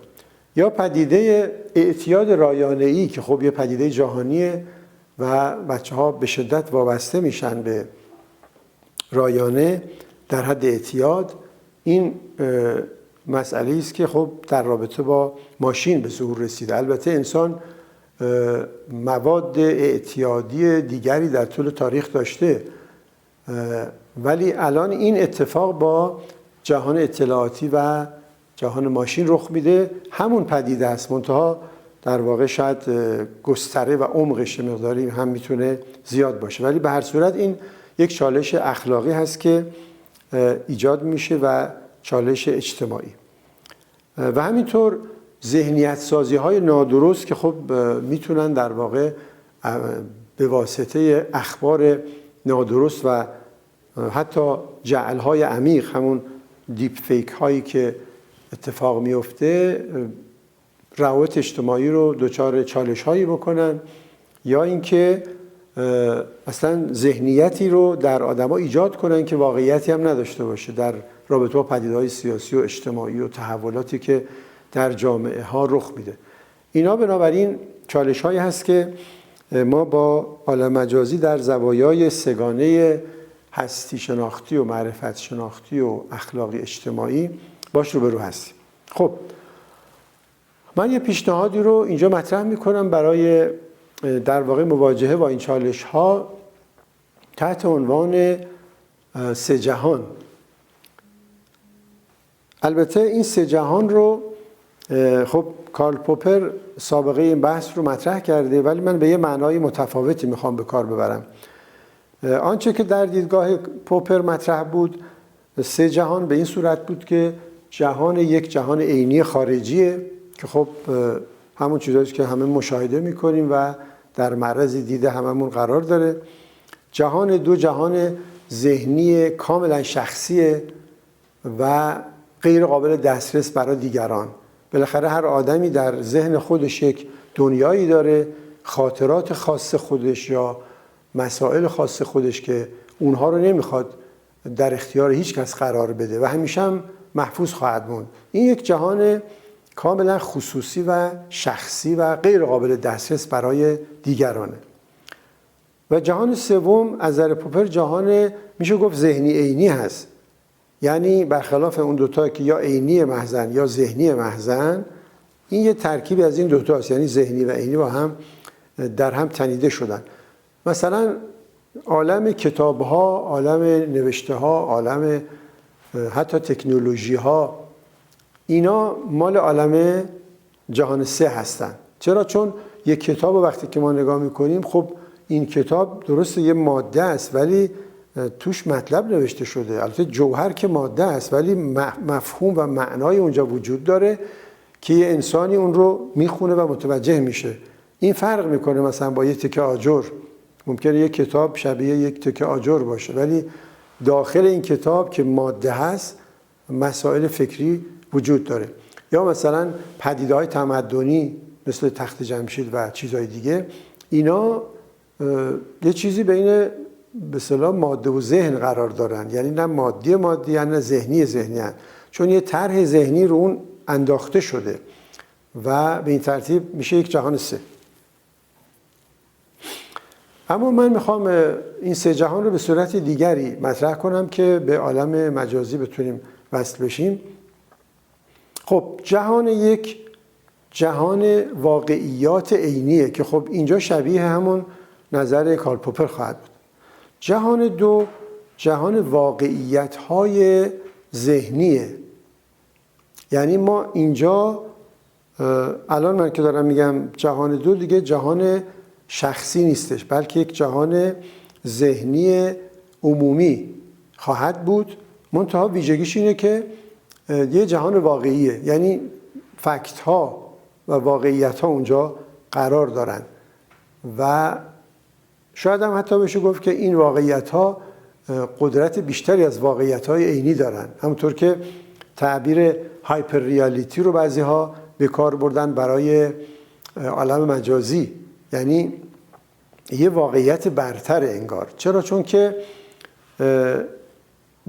یا پدیده اعتیاد رایانه‌ای که خب یه پدیده جهانیه و بچه‌ها به شدت وابسته میشن به رایانه در حد اعتیاد. این مسئله است که خب در رابطه با ماشین به ظهور رسیده. البته انسان مواد اعتیادی دیگری در طول تاریخ داشته، ولی الان این اتفاق با جهان اطلاعاتی و جهان ماشین رخ میده. همون پدیده است، منتها در واقع شاید گستره و عمقش مقداری هم میتونه زیاد باشه، ولی به هر صورت این یک چالش اخلاقی هست که ایجاد میشه و چالش اجتماعی. و همینطور ذهنیت سازی های نادرست که خب میتونن در واقع به واسطه اخبار نادرست و حتی جعل های عمیق، همون دیپ فیک هایی که اتفاق میفته، روابط اجتماعی رو دچار چالش هایی بکنن، یا اینکه اصلا ذهنیتی رو در آدما ایجاد کنن که واقعیتی هم نداشته باشه در رابطه با پدیده‌های سیاسی و اجتماعی و تحولاتی که در جامعه ها رخ میده. اینا بنابراین چالش هایی هست که ما با عالم مجازی در زوایای سگانه هستی شناختی و معرفت شناختی و اخلاقی اجتماعی باش روبرو هستیم. خب من یه پیشنهادی رو اینجا مطرح میکنم برای در واقع مواجهه با این چالش ها تحت عنوان 3 جهان. البته این 3 جهان رو خب کارل پوپر سابقه این بحث رو مطرح کرده، ولی من به یه معنای متفاوتی میخوام به کار ببرم. آنچه که در دیدگاه پوپر مطرح بود 3 جهان به این صورت بود که جهان یک جهان عینی خارجیه که خب همون چیزایی که همه مشاهده میکنیم و در معرض دید هممون قرار داره. جهان 2 جهان ذهنی کاملا شخصیه و غیر قابل دسترس برای دیگران. بالاخره هر آدمی در ذهن خودش یک دنیایی داره، خاطرات خاص خودش یا مسائل خاص خودش که اونها رو نمیخواد در اختیار هیچ کس قرار بده و همیشه هم محفوظ خواهد موند. این یک جهان کاملا خصوصی و شخصی و غیر قابل دسترس برای دیگرانه. و جهان سوم از نظر پوپر جهان میشه گفت ذهنی عینی هست. یعنی برخلاف اون دوتا که یا عینی محضن یا ذهنی محضن، این یه ترکیبی از این دوتا است، یعنی ذهنی و عینی با هم در هم تنیده شدن. مثلا عالم کتاب ها، عالم نوشته ها، عالم حتی تکنولوژی ها، اینا مال عالم جهان 3 هستن. چرا؟ چون یک کتاب وقتی که ما نگاه میکنیم، خب این کتاب درسته یه ماده است ولی توش مطلب نوشته شده. البته جوهر که ماده است ولی مفهوم و معنای اونجا وجود داره که یه انسانی اون رو میخونه و متوجه میشه. این فرق میکنه مثلا با یه تکه آجر. ممکنه یک کتاب شبیه یک تکه آجر باشه ولی داخل این کتاب که ماده هست مسائل فکری وجود داره. یا مثلا پدیده‌های تمدنی مثل تخت جمشید و چیزهای دیگه، اینا یه چیزی بین به اصطلاح ماده و ذهن قرار دارن، یعنی نه مادی نه ذهنی هن. چون یه طرح ذهنی رو اون انداخته شده و به این ترتیب میشه یک جهان سه. اما من میخوام این سه جهان رو به صورت دیگری مطرح کنم که به عالم مجازی بتونیم وصل بشیم. خب جهان یک جهان واقعیات عینیه که خب اینجا شبیه همون نظر کارل پوپر خواهد بود. جهان دو جهان واقعیت‌های ذهنیه. یعنی ما اینجا الان من که دارم میگم جهان دو، دیگه جهان شخصی نیستش، بلکه یک جهان ذهنی عمومی خواهد بود. منتها ویژگیش اینه که یه جهان واقعیه، یعنی فکت ها و واقعیت ها اونجا قرار دارن و شاید هم حتی بشه گفت که این واقعیت ها قدرت بیشتری از واقعیت های عینی دارن. همونطور که تعبیر هایپر ریالیتی رو بعضی ها به کار بردن برای عالم مجازی، یعنی یه واقعیت برتر انگار. چرا؟ چون که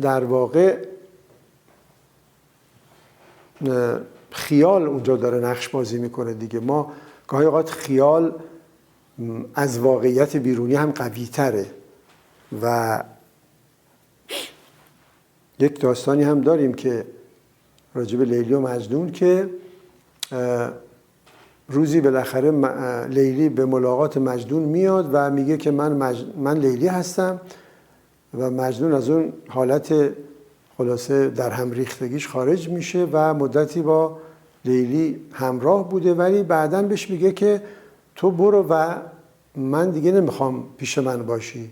در واقع خیال اونجا داره نقش بازی میکنه دیگه. ما گاهی اوقات خیال از واقعیت بیرونی هم قوی تره و یک داستانی هم داریم که راجب لیلی و مجنون که روزی بالاخره لیلی به ملاقات مجنون میاد و میگه که من لیلی هستم و مجنون از اون حالت خلاصه در هم ریختگیش خارج میشه و مدتی با لیلی همراه بوده، ولی بعداً بهش میگه که تو برو و من دیگه نمیخوام پیش من باشی.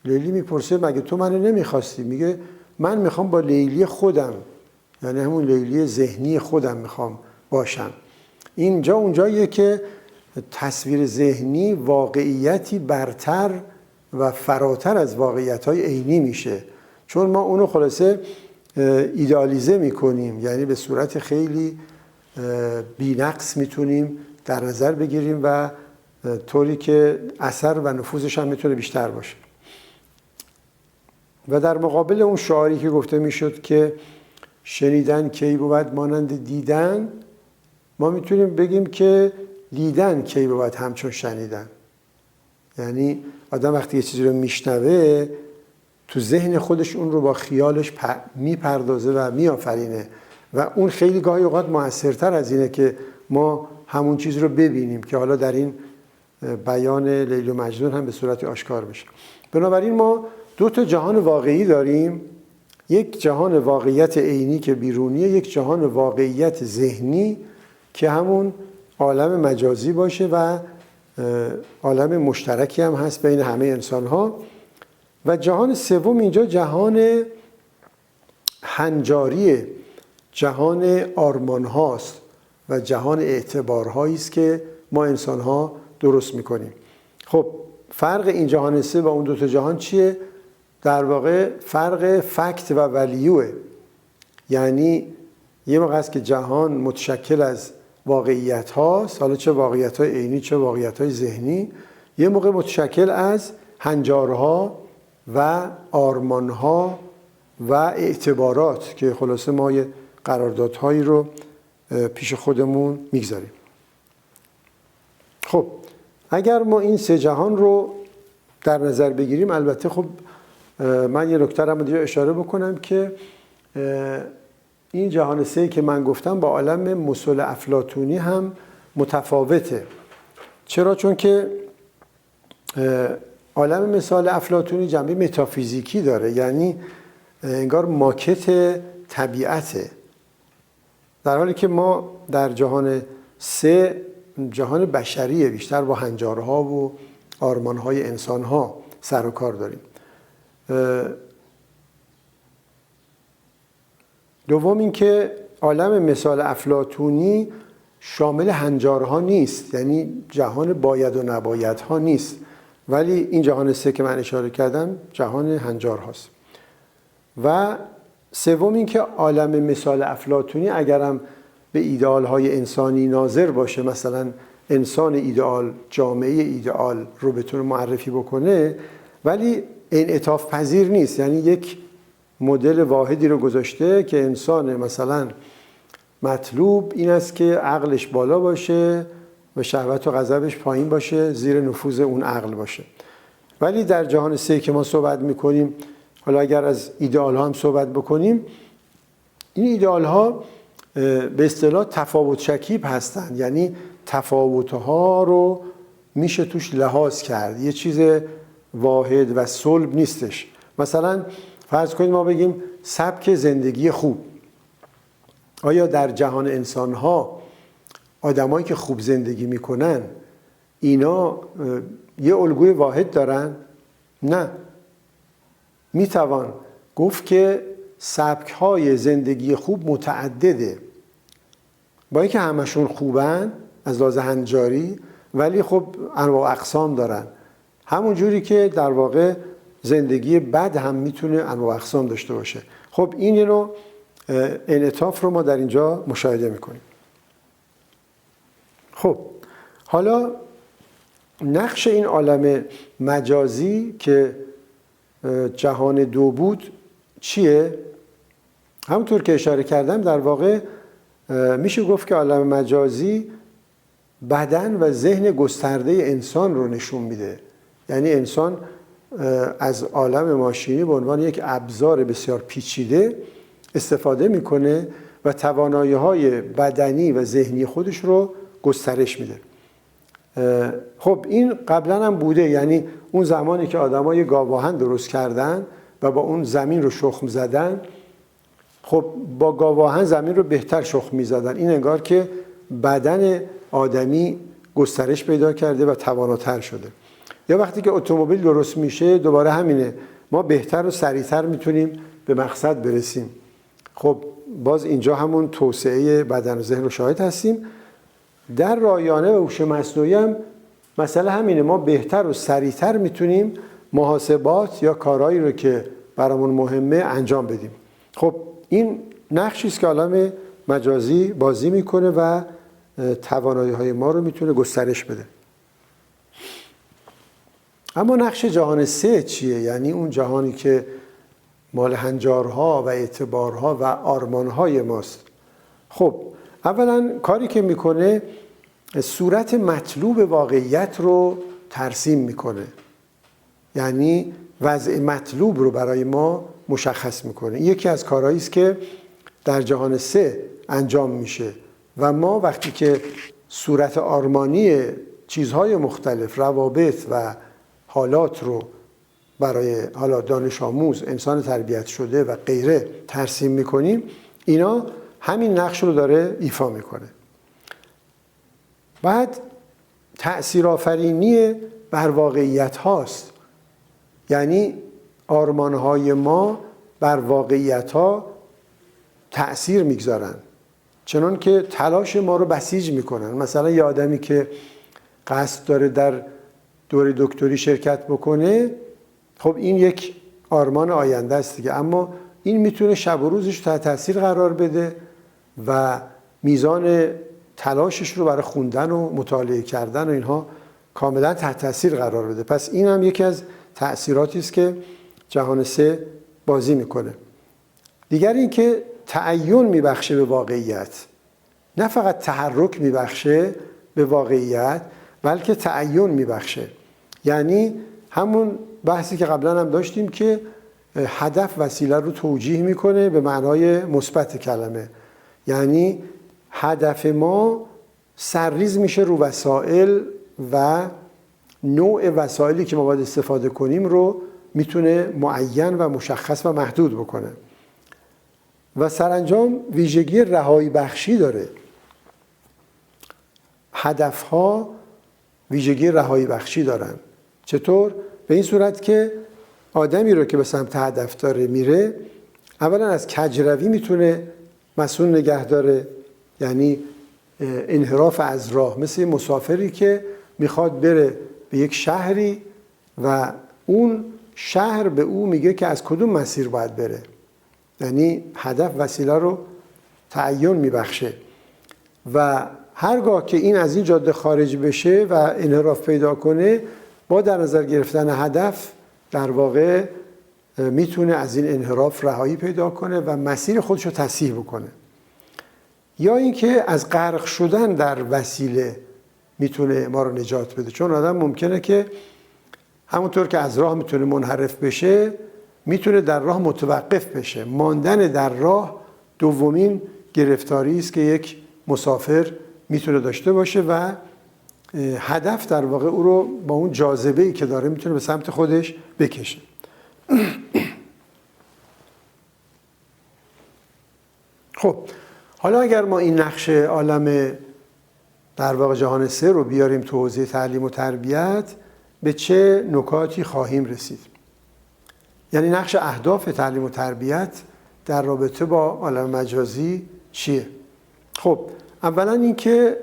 لیلی میپرسه مگه تو منو نمیخواستی؟ میگه من میخوام با لیلی خودم، یعنی همون لیلی ذهنی خودم میخوام باشم. اینجا اونجاییه که تصویر ذهنی واقعیتی برتر و فراتر از واقعیت‌های عینی میشه، چون ما اونو خلاصه ایدئالیزه میکنیم، یعنی به صورت خیلی بی‌نقص میتونیم در نظر بگیریم و طوری که اثر و نفوذش هم میتونه بیشتر باشه. و در مقابل اون شعاری که گفته میشد که شنیدن کی بود مانند دیدن، ما میتونیم بگیم که دیدن کی بود همچون شنیدن. یعنی آدم وقتی یه چیزی رو میشنوه تو ذهن خودش اون رو با خیالش میپردازه و میآفرینه و اون خیلی گاهی اوقات موثرتر از اینه که ما همون چیز رو ببینیم که حالا در این بیان لیلی و مجنون هم به صورت آشکار بشه. بنابراین ما دو تا جهان واقعی داریم، یک جهان واقعیت عینی که بیرونیه، یک جهان واقعیت ذهنی که همون عالم مجازی باشه و عالم مشترکی هم هست بین همه انسان ها. و جهان سوم اینجا جهان هنجاریه، جهان آرمان هاست و جهان اعتبارهایی است که ما انسان ها درست میکنیم. خب فرق این جهان سه و اون دو تا جهان چیه؟ در واقع فرق فکت و ولیوه. یعنی یه موقع است که جهان متشکل از واقعیت هاست، حالا چه واقعیت های عینی چه واقعیت های ذهنی، یه موقع متشکل از هنجارها و آرمانها و اعتبارات که خلاصه ما یه قراردادهایی رو پیش خودمون میگذاریم. خب اگر ما این سه جهان رو در نظر بگیریم، البته خب من یه نکته رو دیگه اشاره بکنم که این جهان سه که من گفتم با عالم مثل افلاطونی هم متفاوته. چرا؟ چون که عالم مثال افلاطونی جنبه متافیزیکی داره، یعنی انگار ماکت طبیعته، در حالی که ما در جهان سه جهان بشریه، بیشتر با هنجارها و آرمانهای انسانها سر و کار داریم. دوم این که عالم مثال افلاطونی شامل هنجارها نیست، یعنی جهان باید و نبایدها نیست، ولی این جهان سه که من اشاره کردم جهان هنجارهاست. و سوم این که عالم مثال افلاطونی اگرم به ایدئال‌های انسانی ناظر باشه، مثلا انسان ایدئال، جامعه ایدئال رو بتونه معرفی بکنه، ولی انعطاف پذیر نیست، یعنی یک مدل واحدی رو گذاشته که انسان مثلا مطلوب این است که عقلش بالا باشه و شهوت و غضبش پایین باشه، زیر نفوذ اون عقل باشه. ولی در جهان سه که ما صحبت میکنیم، حالا اگر از ایدئال ها هم صحبت بکنیم، این ایدئال ها به اصطلاح تفاوت شکیب هستند، یعنی تفاوت ها رو میشه توش لحاظ کرد، یه چیز واحد و صلب نیستش. مثلا فرض کنید ما بگیم سبک زندگی خوب. آیا در جهان انسان ها آدمایی که خوب زندگی میکنن اینا یه الگوی واحد دارن؟ نه. میتوان گفت که سبک های زندگی خوب متعدده، با اینکه همشون خوبن از لحاظ هنجاری، ولی خب انواع اقسام دارن. همون جوری که در واقع زندگی بد هم میتونه انواع اقسام داشته باشه. خب این نوع انعطاف رو ما در اینجا مشاهده میکنیم. خب حالا نقش این عالم مجازی که جهان دو بود چیه؟ همونطور که اشاره کردم در واقع میشه گفت که عالم مجازی بدن و ذهن گسترده انسان رو نشون میده. یعنی انسان از عالم ماشینی به عنوان یک ابزار بسیار پیچیده استفاده میکنه و توانایی‌های بدنی و ذهنی خودش رو گسترش میده. خب این قبلا هم بوده، یعنی اون زمانی که آدم‌ها یه گاواهن درست کردن و با اون زمین رو شخم زدن، خب با گاواهن زمین رو بهتر شخم می‌زدن. این انگار که بدن آدمی گسترش پیدا کرده و تواناتر شده. یا وقتی که اتومبیل درست میشه دوباره همینه، ما بهتر و سریعتر میتونیم به مقصد برسیم. خب باز اینجا همون توسعه بدن و ذهن رو شاهد هستیم. در رایانه و هوش مصنوعی هم مسئله همینه، ما بهتر و سریعتر میتونیم محاسبات یا کارهایی رو که برامون مهمه انجام بدیم. خب این نقشی است که عالم مجازی بازی میکنه و توانایی‌های ما رو میتونه گسترش بده. اما نقش جهان سه چیه؟ یعنی اون جهانی که مال هنجارها و اعتبارها و آرمانهای ماست. خب اولا کاری که میکنه صورت مطلوب واقعیت رو ترسیم میکنه، یعنی وضع مطلوب رو برای ما مشخص میکنه. یکی از کارهایی است که در جهان سه انجام میشه و ما وقتی که صورت آرمانی چیزهای مختلف، روابط و حالات رو برای حالا دانش آموز، انسان تربیت شده و غیره ترسیم میکنیم، اینا همین نقش رو داره ایفا میکنه. بعد تأثیرآفرینی بر واقعیت هاست، یعنی آرمانهای ما بر واقعیت ها تأثیر میگذارن، چنان که تلاش ما رو بسیج میکنن. مثلا یه آدمی که قصد داره در دوره دکتری شرکت بکنه، خب این یک آرمان آینده است دیگه، اما این میتونه شب و روزش تحت تاثیر قرار بده و میزان تلاشش رو برای خوندن و مطالعه کردن و اینها کاملا تحت تاثیر قرار بده. پس این هم یکی از تأثیراتی است که جهان سه بازی میکنه. دیگر این که تعین میبخشه به واقعیت، نه فقط تحرک میبخشه به واقعیت بلکه تعین میبخشه. یعنی همون بحثی که قبلا هم داشتیم که هدف وسیله رو توجیه میکنه به معنای مثبت کلمه، یعنی هدف ما سرریز میشه رو وسایل و نوع وسایلی که ما باید استفاده کنیم رو میتونه معین و مشخص و محدود بکنه. و سرانجام ویژگی رهایی بخشی داره. هدفها ویژگی رهایی بخشی دارن. چطور؟ به این صورت که آدمی رو که به سمت هدف داره میره، اولا از کجروی میتونه مسئول نگه داره، یعنی انحراف از راه، مثل مسافری که میخواد بره به یک شهری و اون شهر به او میگه که از کدوم مسیر باید بره، یعنی هدف وسیله رو تعین میبخشه و هرگاه که این از این جاده خارج بشه و انحراف پیدا کنه، با در نظر گرفتن هدف در واقع میتونه از این انحراف رهایی پیدا کنه و مسیر خودش رو تصحیح بکنه. یا اینکه از غرق شدن در وسیله میتونه ما رو نجات بده، چون آدم ممکنه که همونطور که از راه میتونه منحرف بشه، میتونه در راه متوقف بشه. ماندن در راه دومین گرفتاری است که یک مسافر میتونه داشته باشه و هدف در واقع او رو با اون جاذبه‌ای که داره میتونه به سمت خودش بکشه. خب حالا اگر ما این نقش عالم در واقع جهان سه رو بیاریم تو حوزه تعلیم و تربیت، به چه نکاتی خواهیم رسید؟ یعنی نقش اهداف تعلیم و تربیت در رابطه با عالم مجازی چیه؟ خب اولا اینکه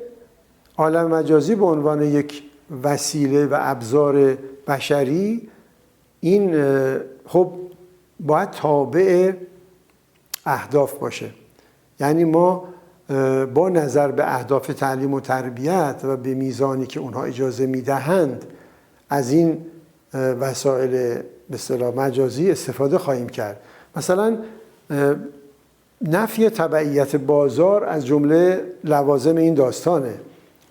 عالم مجازی به عنوان یک وسیله و ابزار بشری، این خب باید تابع اهداف باشه. یعنی ما با نظر به اهداف تعلیم و تربیت و به میزانی که اونها اجازه میدهند از این وسایل به اصطلاح مجازی استفاده خواهیم کرد. مثلا نفی تبعیت بازار از جمله لوازم این داستانه،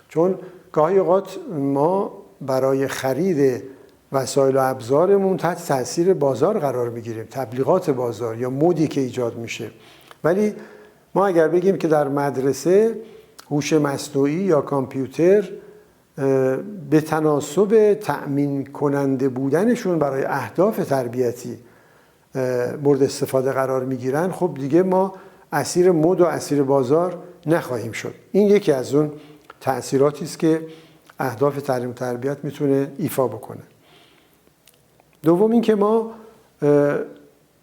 چون گاهی اوقات ما برای خرید وسایل و ابزارمون تحت تاثیر بازار قرار میگیریم، تبلیغات بازار یا مودی که ایجاد میشه. ولی ما اگر بگیم که در مدرسه هوش مصنوعی یا کامپیوتر به تناسب تأمین کننده بودنشون برای اهداف تربیتی مورد استفاده قرار میگیرن، خب دیگه ما اسیر مد و اسیر بازار نخواهیم شد. این یکی از اون تأثیراتی است که اهداف تعلیم و تربیت میتونه ایفا بکنه. دوم این که ما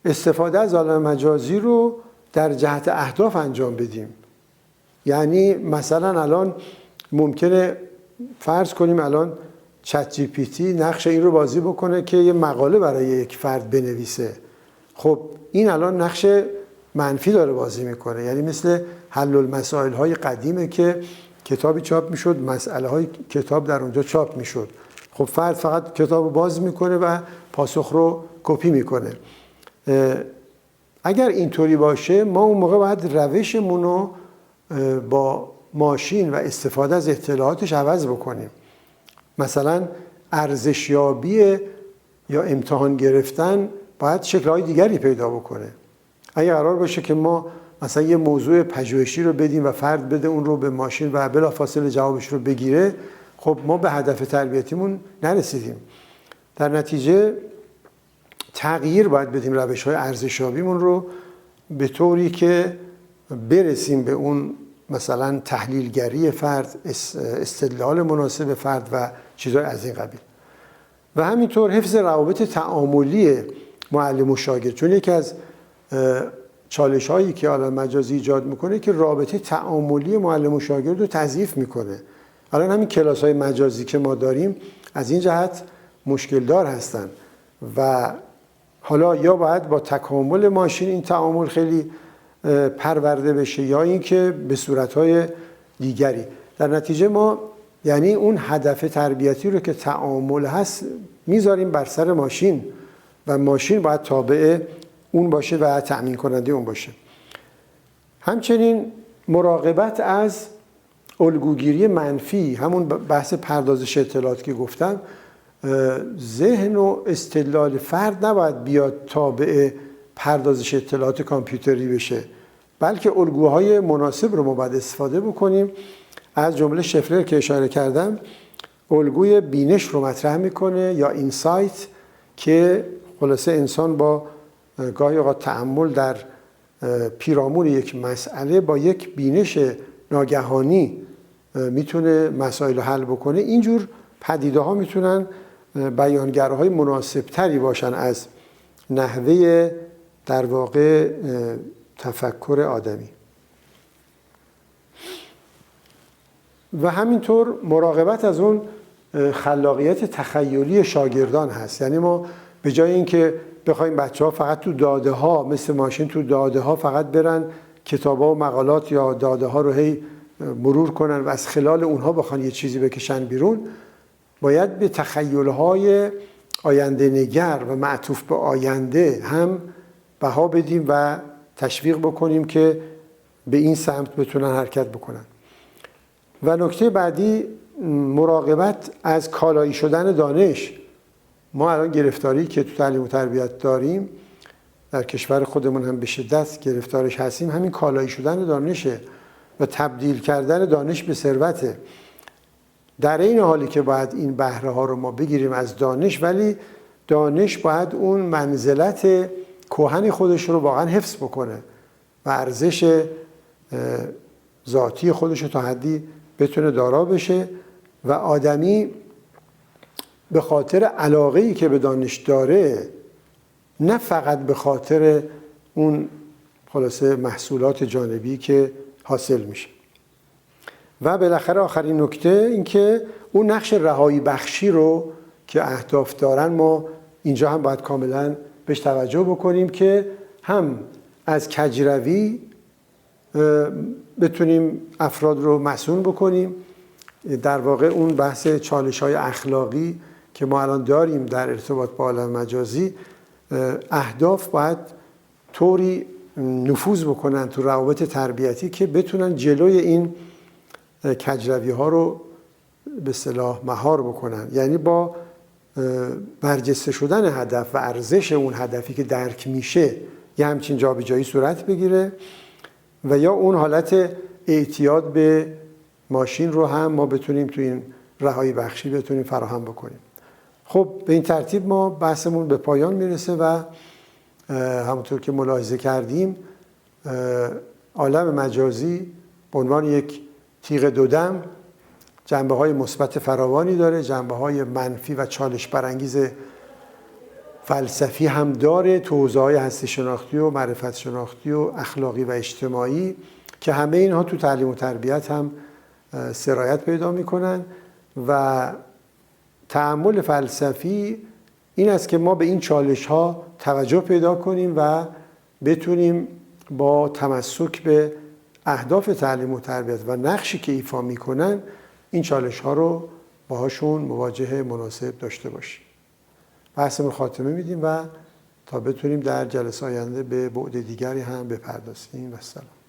استفاده از عالم مجازی رو در جهت اهداف انجام بدیم. یعنی مثلا الان ممکنه فرض کنیم الان چت جی پی تی نقش این رو بازی بکنه که یه مقاله برای یک فرد بنویسه. خب این الان نقش منفی داره بازی میکنه، یعنی مثل حل المسائل های قدیمه که کتابی چاپ میشد، مسئله های کتاب در اونجا چاپ میشد. خب فرد فقط کتاب رو باز میکنه و پاسخ رو کپی میکنه. اگر اینطوری باشه، ما اون موقع باید روشمون رو با ماشین و استفاده از اطلاعاتش عوض بکنیم. مثلا ارزشیابی یا امتحان گرفتن باید شکل‌های دیگری پیدا بکنه. اگر قرار باشه که ما مثلا یه موضوع پژوهشی رو بدیم و فرد بده اون رو به ماشین و بلافاصله جوابش رو بگیره، خب ما به هدف تربیتیمون نرسیدیم. در نتیجه تغییر باید بدیم روش‌های ارزشیابیمون رو به طوری که برسیم به اون مثلا تحلیلگری فرد، استدلال مناسب فرد و چیزهای از این قبیل. و همینطور حفظ روابط تعاملی معلم و شاگرد، چون یکی از چالش هایی که عالم مجازی ایجاد میکنه که رابطه تعاملی معلم و شاگرد رو تضعیف میکنه. الان همین کلاس های مجازی که ما داریم از این جهت مشکل دار هستن و حالا یا باید با تکامل ماشین این تعامل خیلی پرورده بشه یا اینکه به صورت‌های دیگری. در نتیجه ما یعنی اون هدف تربیتی رو که تعامل هست میذاریم بر سر ماشین و ماشین باید تابع اون باشه و تأمین کننده اون باشه. همچنین مراقبت از الگوگیری منفی، همون بحث پردازش اطلاعات که گفتم، ذهن و استدلال فرد نباید بیاد تابع پردازش اطلاعات کامپیوتری بشه، بلکه الگوهای مناسب رو ما باید استفاده بکنیم. از جمله شفلر که اشاره کردم الگوی بینش رو مطرح میکنه یا اینسایت، که خلاصه انسان با گاهی اوقات تأمل در پیرامون یک مسئله با یک بینش ناگهانی میتونه مسائل رو حل بکنه. اینجور پدیده ها میتونن بیانگرهای مناسب تری باشن از نحوه در واقع تفکر آدمی. و همینطور مراقبت از اون خلاقیت تخیلی شاگردان هست. یعنی ما به جای اینکه بخوایم بچه‌ها فقط تو داده ها مثل ماشین تو داده ها فقط برن کتابا و مقالات یا داده ها رو هی مرور کنن و از خلال اونها بخوان یه چیزی بکشن بیرون، باید به تخیل‌های آینده نگر و معطوف به آینده هم بها بدیم و تشویق بکنیم که به این سمت بتونن حرکت بکنن. و نکته بعدی مراقبت از کالایی شدن دانش. ما الان گرفتاری که تو تعلیم و تربیت داریم در کشور خودمون هم به شدت گرفتارش هستیم، همین کالایی شدن دانشه و تبدیل کردن دانش به ثروته. در این حالی که باید این بهره ها رو ما بگیریم از دانش، ولی دانش باید اون منزلت کهن خودش رو واقعا حفظ بکنه و ارزش ذاتی خودش رو تا حدی بتونه دارا بشه و آدمی به خاطر علاقه‌ای که به دانش داره، نه فقط به خاطر اون خلاصه محصولات جانبی که حاصل میشه. و بالاخره آخرین نکته این که اون نقش رهایی بخشی رو که اهداف دارن ما اینجا هم باید کاملا بهش توجه بکنیم که هم از کجروی بتونیم افراد رو مسئول بکنیم. در واقع اون بحث چالش‌های اخلاقی که ما الان داریم در ارتباط با عالم مجازی، اهداف باید طوری نفوذ بکنن تو روابط تربیتی که بتونن جلوی این کجروی ها رو به اصطلاح مهار بکنن. یعنی با برجسته شدن هدف و ارزش اون هدفی که درک میشه یه همچین جابجایی صورت بگیره و یا اون حالت اعتیاد به ماشین رو هم ما بتونیم تو این رهایی بخشی بتونیم فراهم بکنیم. خب به این ترتیب ما بحثمون به پایان میرسه و همونطور که ملاحظه کردیم عالم مجازی به عنوان یک تیغ دودم جنبه‌های مثبت فراوانی داره، جنبه‌های منفی و چالش برانگیز فلسفی هم داره، تو حوزه‌های هستی شناختی و معرفت شناختی و اخلاقی و اجتماعی که همه اینها تو تعلیم و تربیت هم سرایت پیدا میکنن. و تأمل فلسفی این است که ما به این چالش‌ها توجه پیدا کنیم و بتونیم با تمسک به اهداف تعلیم و تربیت و نقشی که ایفا میکنن این چالش‌ها رو باهاشون مواجهه مناسب داشته باشیم. بحثمون خاتمه میدیم و تا بتونیم در جلسه آینده به بعد دیگری هم بپردازیم. و السلام.